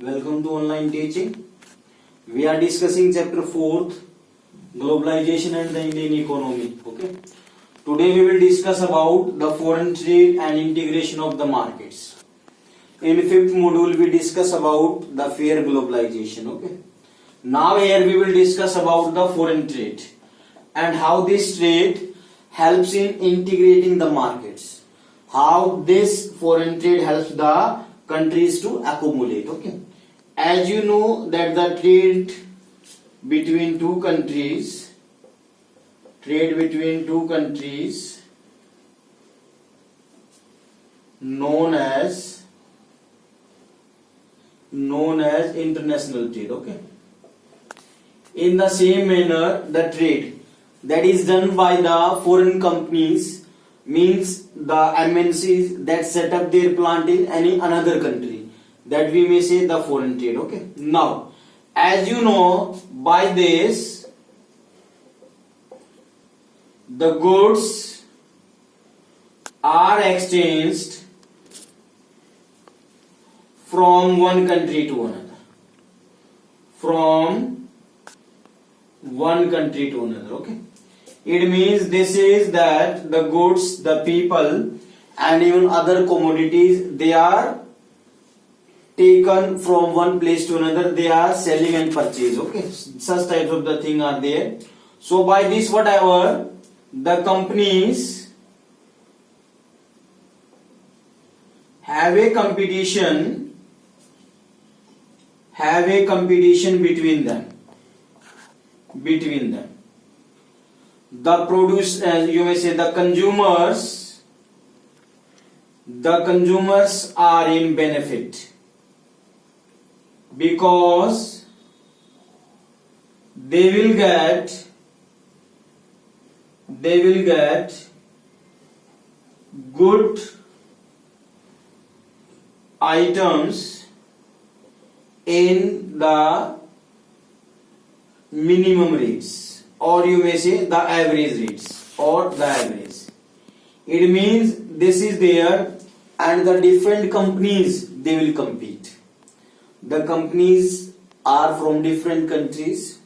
Welcome to online teaching. We are discussing chapter 4th, globalization and the Indian economy. Okay. Today we will discuss about the foreign trade and integration of the markets. In 5th module we discuss about the fair globalization. Okay. Now here we will discuss about the foreign trade and how this trade helps in integrating the markets. How this foreign trade helps the countries to accumulate. Okay. As you know that the trade between two countries known as international trade. Okay. In the same manner, the trade that is done by the foreign companies means the MNCs that set up their plant in any another country, that we may say the foreign trade. Okay. Now, as you know, by this the goods are exchanged from one country to another. Okay. It means this is that the goods, the people and even other commodities, they are taken from one place to another, they are selling and purchase. Okay, such types of the thing are there. So by this whatever the companies have a competition between them. The produce, you may say, the consumers are in benefit because they will get good items in the minimum rates, or you may say the average rates, or the average. It means this is there and the different companies, they will compete. The companies are from different countries,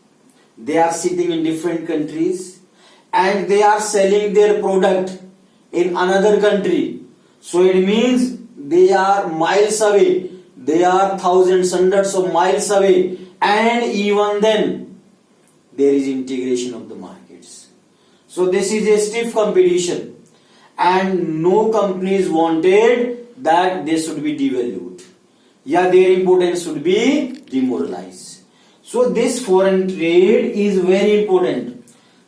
they are sitting in different countries and they are selling their product in another country. So it means they are miles away, they are thousands, hundreds of miles away, and even then there is integration of the markets. So this is a stiff competition and no companies wanted that they should be devalued. Yeah, their importance should be demoralized. So this foreign trade is very important,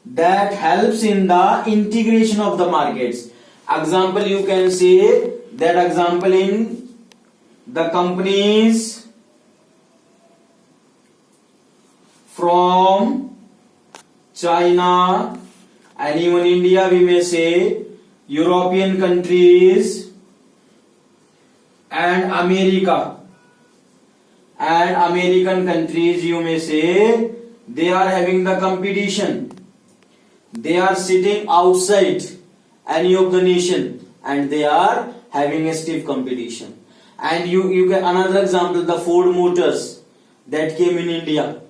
that helps in the integration of the markets. Example, you can say that example in the companies from China and even India, we may say European countries and American countries, you may say, they are having the competition. They are sitting outside any of the nation and they are having a stiff competition. And you get another example, the Ford Motors that came in India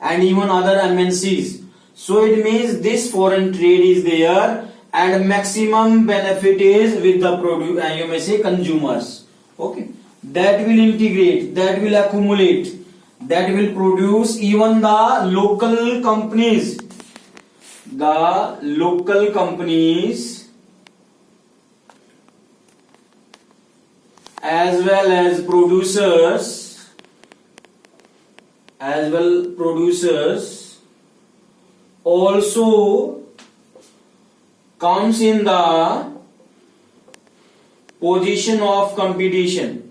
and even other MNCs. So it means this foreign trade is there and maximum benefit is with the produce, and you may say consumers. Okay, that will integrate, that will accumulate, that will produce even the local companies as well as producers also comes in the position of competition,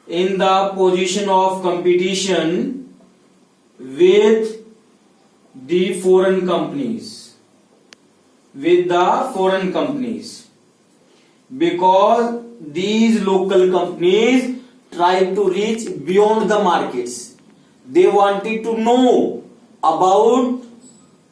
with the foreign companies, because these local companies try to reach beyond the markets. They wanted to know about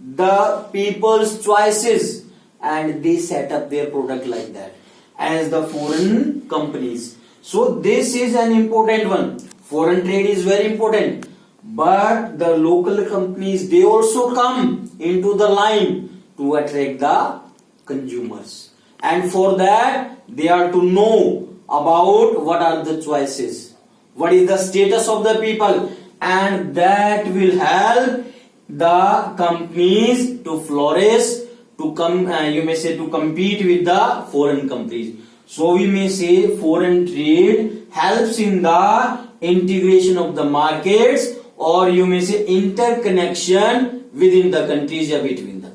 the people's choices and they set up their product like that as the foreign companies. So this is an important one Foreign trade is very important, but the local companies, they also come into the line to attract the consumers, and for that they are to know about what are the choices, what is the status of the people, and that will help the companies to flourish, to come, you may say, to compete with the foreign companies. So we may say foreign trade helps in the integration of the markets, or you may say interconnection within the countries or between them.